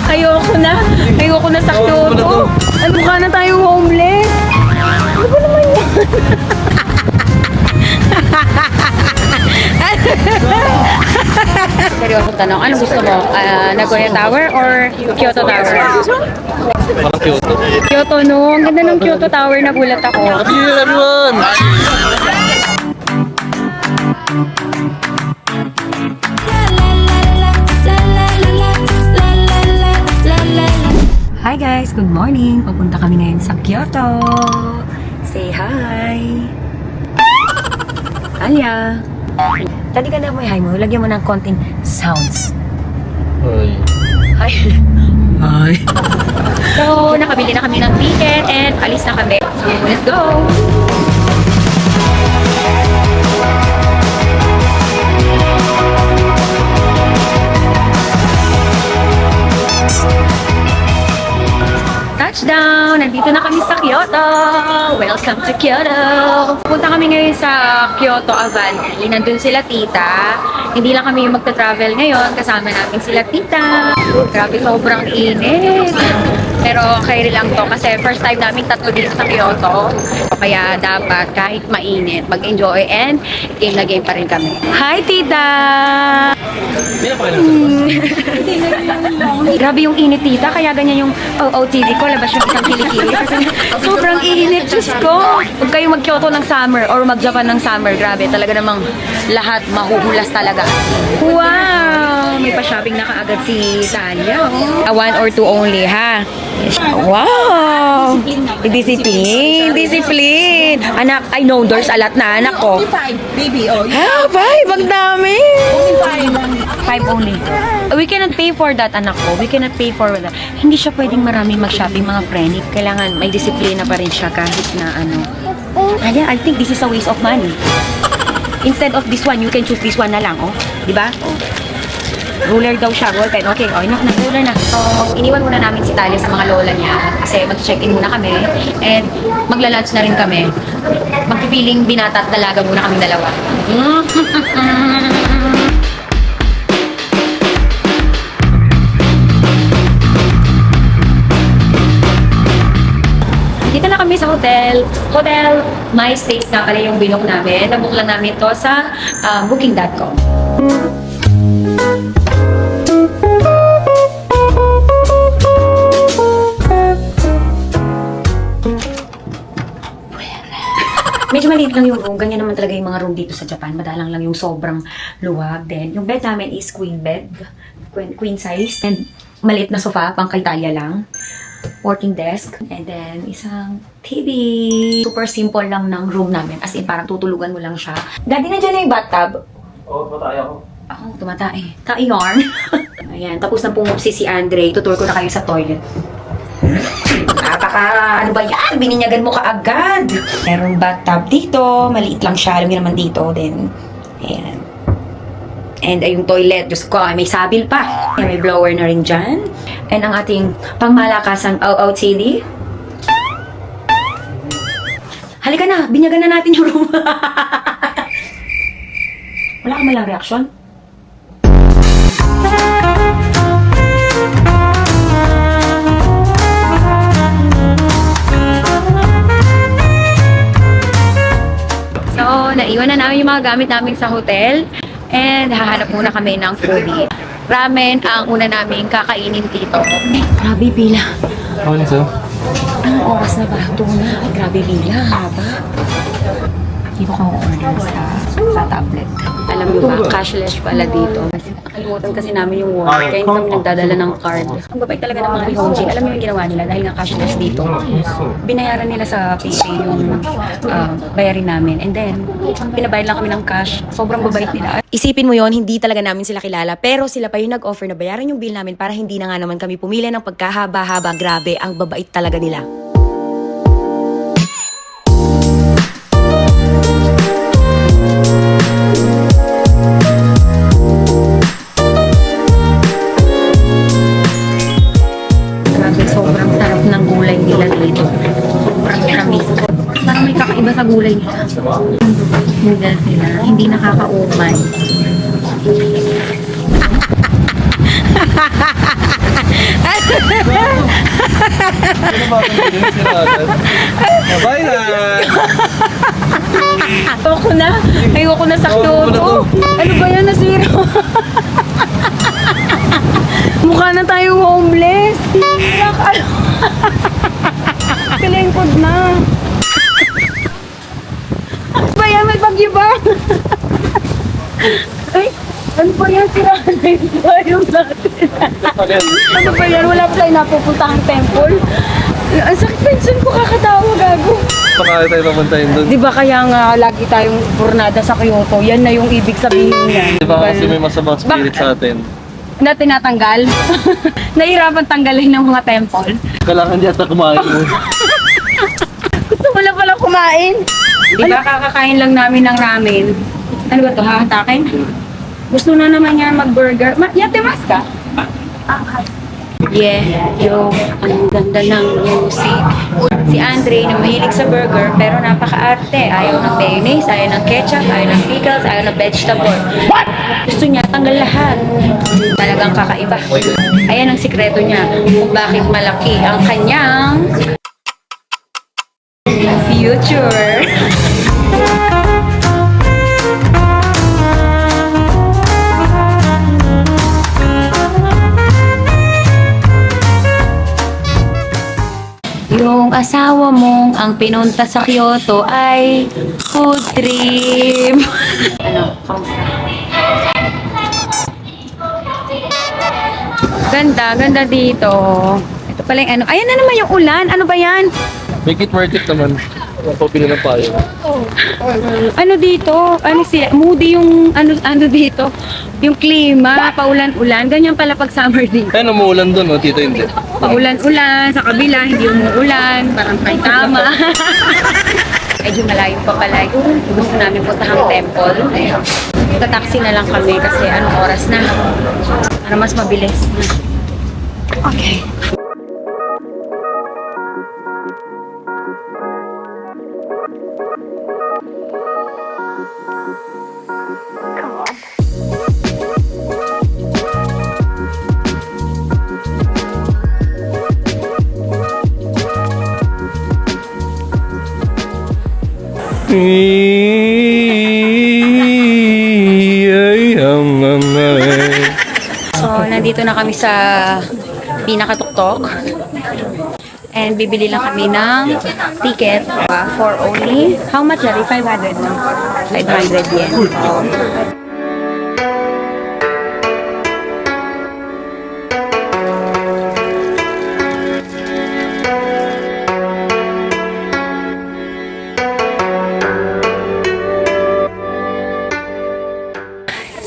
Ayoko na. Ayoko na sa Kyoto. Ano ka na tayong homeless? Ano ba naman yan? Seryosong tanong, ano gusto mo? Nagoya Tower or Kyoto Tower? Parang Kyoto. Kyoto, no? Ang ganda ng Kyoto Tower, nagulat ako. Happy New Year, everyone! Hi guys, good morning. Papunta kami ngayon sa Kyoto. Say hi. Alia. Tadi ka na mo hi mo. Lagyan mo ng konting sounds. Ay. Hi. Hi. So, nakabili na kami ng ticket and alis na kami. So, let's go. Touchdown! Nandito na kami sa Kyoto! Welcome to Kyoto! Punta kami ngayon sa Kyoto Avanti. Nandun sila tita. Hindi lang kami yung magta-travel ngayon. Kasama namin sila tita. Grabe, sobrang init. Pero okay lang to kasi first time namin tatlo dito sa Kyoto. Kaya dapat kahit mainit, mag-enjoy and game na game pa rin kami. Hi tita! Grabe yung init tita, kaya ganyan yung OOTD ko, labas yung isang kilikili. Kasi sobrang init, Diyos ko. Huwag kayong mag-Kyoto ng summer or mag-Japan ng summer, grabe. Talaga namang lahat mahuhulas talaga. Wow! May pa-shopping na kaagad si Talia. Oh. One or two only, ha? Wow! Discipline! Discipline! Anak, I know there's a lot na anak ko. Baby, oh. Ha? Five? Ang dami! Only five. Five only. We cannot pay for that, anak ko. We cannot pay for that. Hindi siya pwedeng maraming mag-shopping, mga friend. Kailangan may disiplina pa rin siya kahit na ano. Kaya, I think this is a waste of money. Instead of this one, you can choose this one na lang, oh. Diba? Oh. Ruler daw siya, ball pen. Okay, oh, enough na, ruler na. So, iniwan muna namin si Talia sa mga lola niya kasi mag-check-in muna kami and magla-lunch na rin kami. Mag-feeling binata at dalaga muna kami dalawa. Dito na kami sa hotel. Hotel My Stays nga pala yung binook namin. Nabook lang namin to sa booking.com. Medyo maliit lang yung room. Ganyan naman talaga yung mga room dito sa Japan. Madalang lang yung sobrang luwag. Then, yung bed namin is queen bed. Queen size. And maliit na sofa, pang kay Talia lang. Working desk. And then, isang TV. Super simple lang ng room namin. As in, parang tutulugan mo lang siya. Daddy, nandiyan na yung bathtub. Oo, patay ako. Ako, tumatay. Ta-yarn. Ayan, tapos na pumupsi si Andre. Tutur ko na kayo sa toilet. Ano ba yan? Bininyagan mo kaagad. Merong bathtub dito. Maliit lang siya. Alam niyo naman dito. Then, ayan. And ay yung toilet. Diyos ko, may sabil pa. May blower na rin dyan. And ang ating pangmalakasang OOTD. Halika na. Binyagan na natin yung room. Wala ka malang reaction? So, naiwan na namin yung mga gamit namin sa hotel. And hahanap muna kami ng foodie. Ramen ang una namin kakainin dito. Grabe pila. Ano sir? Anong oras na ba? Ito na. Grabe pila. Haba. Dito ka order sa tablet. Alam niyo ba, cashless pala dito. Nakalimutan kasi namin yung wallet, kaya hindi kami nagdadala ng card. Ang babay talaga ng mga Nihonjin. Alam niyo yung ginawa nila dahil nga cashless dito. Binayaran nila sa PayPay yung bayarin namin. And then, pinabayad lang kami ng cash. Sobrang babait nila. Isipin mo yon, hindi talaga namin sila kilala. Pero sila pa yung nag-offer na bayaran yung bill namin para hindi na nga naman kami pumili ng pagkahaba-haba. Grabe, ang babait talaga nila. Sobrang sarap ng gulay nila dito. Sobrang tamis. Parang may kakaiba sa gulay nila. Noodles nila. Hindi nakakaumay. Ano ba ito? Bye na! Ayoko na sa Kyoto. Ano ba yan, nasira? Mukha na tayong homeless. Ano? Kalengkod na. Ano ba yan? May bagyo ba? Ay, ano ba yan? Sira na yung bayong natin. Ano ba yan? Wala pa tayo napupuntahang temple. Ang sakit pension ko, kakatawa, gago. Saka tayo papuntahin doon. Di ba kaya nga lagi tayong purnada sa Kyoto? Yan na yung ibig sabihin niyan. Di ba kasi may masamang spirit sa atin? Na tinatanggal? Nahirapan tanggalin ng mga temple? Kailangan di ata kumain mo. Gusto mo na pala kumain? Di ba kakakain lang namin ng ramen? Ano ba ito, hahatakin? Gusto na naman niya mag-burger. Yate mas ka? Yeah, ang ganda ng music. Si Andre na mahilig sa burger pero napaka-arte. Ayaw ng mayonnaise, ayaw ng ketchup, ayaw ng pickles, ayaw ng vegetable. Gusto niya tanggal lahat. Talagang kakaiba. Ayan ang sikreto niya kung bakit malaki ang kanyang future. Yung asawa mong ang pinunta sa Kyoto ay food trip. Ano? Kamusta? Ganda dito. Ito pala yung ano. Ayan na naman yung ulan. Ano ba yan? Make it worth it naman. Ang pabili ng payo. Ano dito? Ano siya? Moody yung ano dito. Yung klima, paulan-ulan. Ganyan pala pag summer dito. Ayun, umuulan doon, dito hindi. Paulan-ulan, sa kabila, hindi umuulan, parang may tama. Medyo malayo pa pala. Gusto namin puntahang temple. Tataxi na lang kami kasi anong oras na. Para mas mabilis. Okay. So, nandito na kami sa pinakatuktok. And bibili lang kami ng ticket for only, how much are 500 no? 500 yen.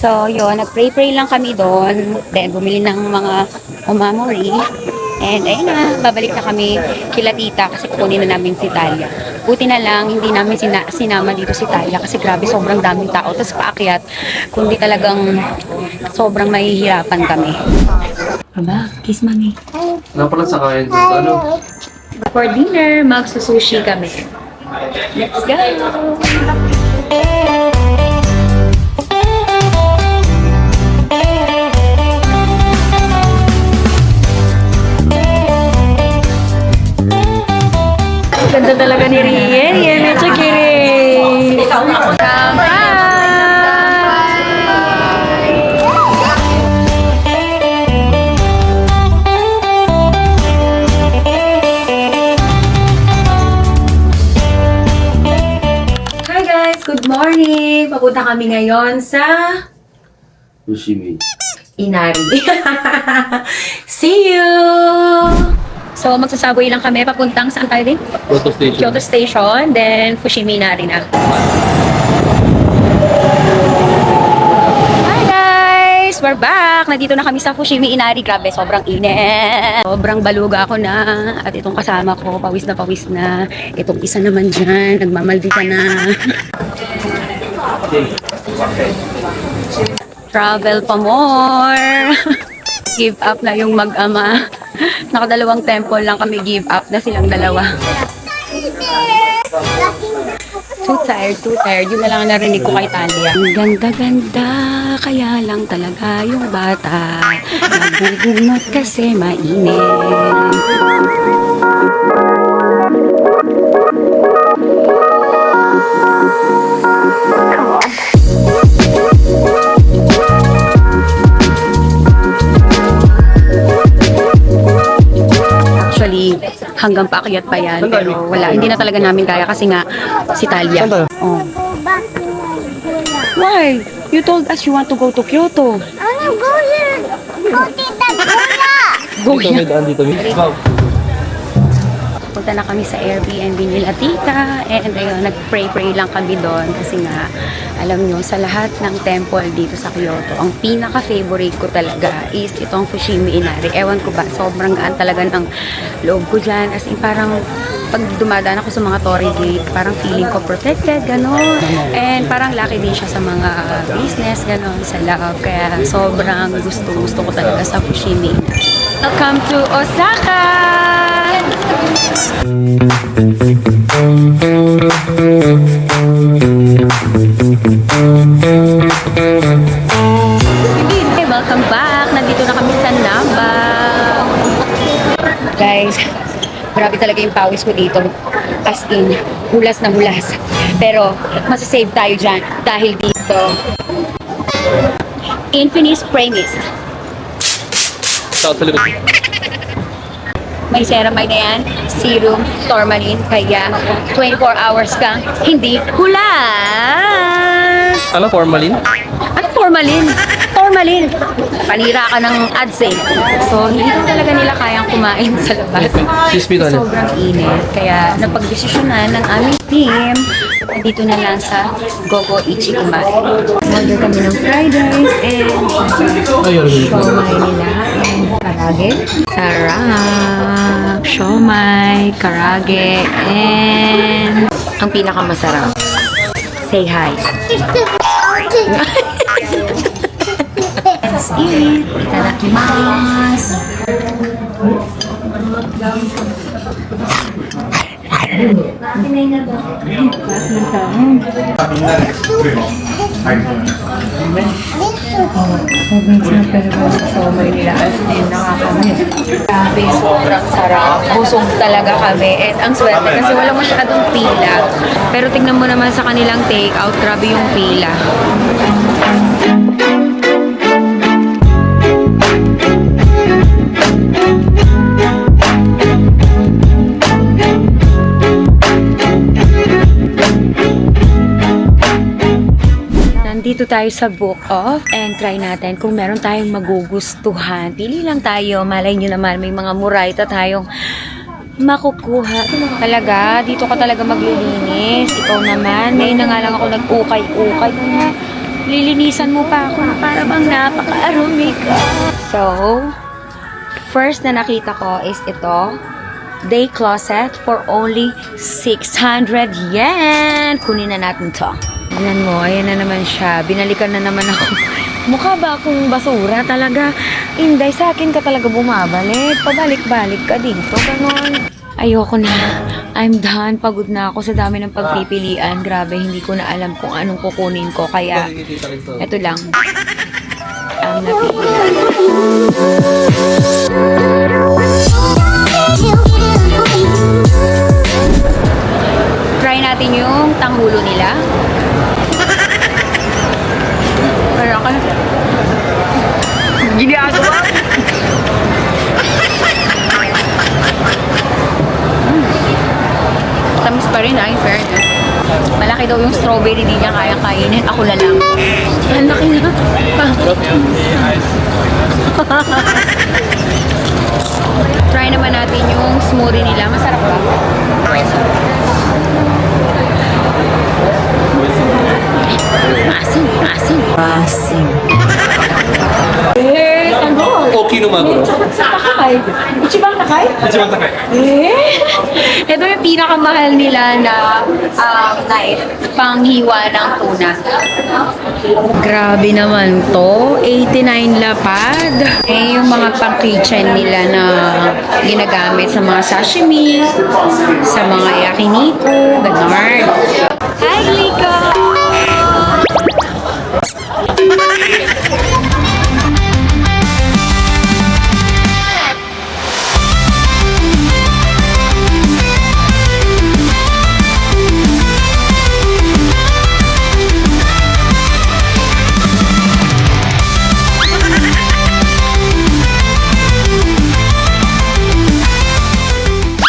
So, yun, nag-pray-pray lang kami doon. Then, bumili ng mga umamori. And, ayun na, babalik na kami kila tita kasi kukunin na namin si Talia. Buti na lang, hindi namin sinama dito si Talia kasi grabe, sobrang daming tao. Tapos paakyat, kundi talagang sobrang mahihirapan kami. Aba, kiss mami. Napala sa kain doon. Ano? For dinner, magsusushi kami. Let's go! Ganda talaga ni Rien. Yan, medyo kiri. Kamay! Hi guys! Good morning! Papunta kami ngayon sa Sushi. Inari. See you! So, magsasaboy lang kami papuntang saan tayo din? Kyoto Station. Kyoto Station, then Fushimi na rin na. Hi guys! We're back! Nandito na kami sa Fushimi Inari. Grabe, sobrang init. Sobrang baluga ako na. At itong kasama ko, pawis na. Itong isa naman dyan, nagmamaldita na. Travel pa more. Give up na yung mag-ama. Nakadalawang temple lang kami give up na silang dalawa. Too tired. Yun na lang ang narinig ko kay Talia. Ang ganda-ganda, kaya lang talaga yung bata. Nagbubunot kasi mainit. hanggang paakyat pa yan. Pero wala, hindi na talaga namin kaya kasi nga si Talia. Saan tayo? Oh. Why? You told us you want to go to Kyoto. Dito may daan dito. Wow. Punta na kami sa Airbnb nila tita and ayun, nag-pray lang kami doon kasi nga alam nyo, sa lahat ng temple dito sa Kyoto, ang pinaka-favorite ko talaga is itong Fushimi Inari. Ewan ko ba, sobrang gaan talaga ng loob ko dyan. As in, parang pag dumadaan ako sa mga Torii Gate, parang feeling ko protected, gano'n. And parang lucky din siya sa mga business, gano'n, sa loob. Kaya sobrang gusto ko talaga sa Fushimi Inari. Welcome to Osaka! Hey, welcome back! Nandito na kami sa Namba. Guys, grabe talaga yung pawis ko dito. As in, hulas na hulas. Pero, masasave tayo dyan dahil dito. Infinite Spray Mist. Sa likod. May ceramide na yan, serum, tourmaline, kaya 24 hours kang hindi hulas! Ano, formalin? Ano formalin? Formalin! Panira ka ng ads eh. So, hindi ko talaga nila kayang kumain sa labas. Sispito na. Sobrang init. Kaya napagdesisyonan ng aming team dito na lang sa Gogo Ichi kumain. Order kami ng fried rice and siomay nila and karage. Sarap! Siomay, karage, and ang pinakamasarap. Say hi. Let's eat. Itadakimasu. Grabe, sobrang sarap. Busog talaga kami. And ang swerte kasi wala masyadong pila. Pero tingnan mo naman sa kanilang take-out, grabe yung pila. Nandito tayo sa Book Off and try natin kung meron tayong magugustuhan. Pili lang tayo. Malay nyo naman, may mga murayta tayong makukuha. Talaga, dito ka talaga maglilinis. Ikaw naman, ngayon na nga lang ako nag-ukay-ukay. Lilinisan mo pa ako para bang napaka-arumi ka. So, first na nakita ko is ito. Day closet for only 600 yen. Kunin na natin to. Tignan mo, ayan na naman siya. Binalikan na naman ako. Mukha ba akong basura talaga? Inday, sa akin ka talaga bumabalik. Pabalik-balik ka dito, ganon. Ayoko na. I'm done. Pagod na ako sa dami ng pagpipilian. Grabe, hindi ko na alam kung anong kukunin ko. Kaya, eto lang. Ang napili. Try natin yung tanghulo nila. Pero ako na. Ginagawa. Tamis pa rin in fairness. Malaki daw yung strawberry, di niya kayang kainin. Ako na lang. Ang laki na. Try naman natin yung smoothie nila. Masarap ba? Asin. Ano? Okay naman. Takay. Ichibang takay? Ichibang takay. Ito yung pinakamahal nila na knife. Panghiwa ng tuna. Grabe naman to. 89 lapad. Eh, yung mga pang-kitchen nila na ginagamit sa mga sashimi, sa mga yakiniku, ganon. Hi, Liko!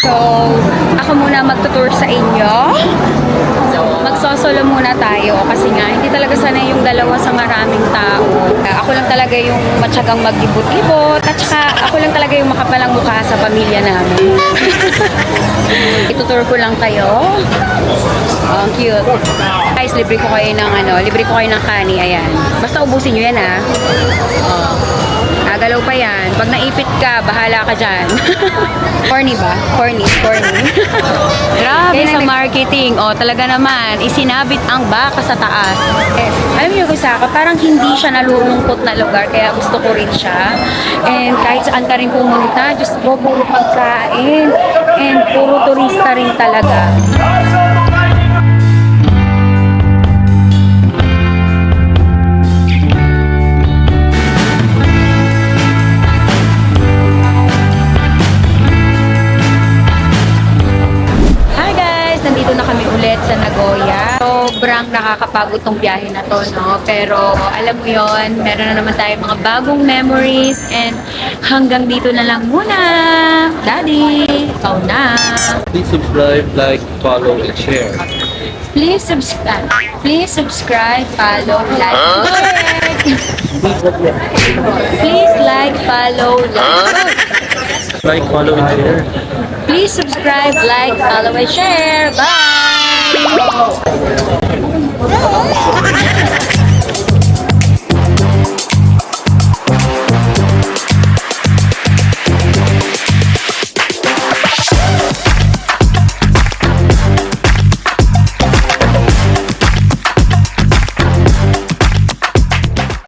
So, nyo? Magsosolo muna tayo kasi nga hindi talaga sanay yung dalawa sa maraming tao. Ako lang talaga yung matyagang mag-ibot-ibot at saka ako lang talaga yung makapalang mukha sa pamilya namin. Itutur ko lang kayo. Oh, ang cute. Guys, libre ko kayo ng kani, ayan. Basta ubusin nyo yan ha. Oh. Nagalaw pa yan. Pag naipit ka, bahala ka dyan. Corny ba? Corny. Grabe sa marketing. O, talaga naman, isinabit ang baka sa taas. Alam niyo, Kusaka, parang hindi siya nalulungkot na lugar, kaya gusto ko rin siya. And kahit saan ka rin pumunta, Diyos ko, puro pagkain. And puro turista rin talaga. Nandito na kami ulit sa Nagoya. Sobrang nakakapagod tong biyahe na to, no? Pero alam mo yon, meron na naman tayong mga bagong memories and hanggang dito na lang muna. Daddy, ikaw na. Please subscribe, like, follow, and share. Please subscribe, follow, like, please like, follow, like. Like, follow, and share. Please subscribe, like, follow, and share. Bye!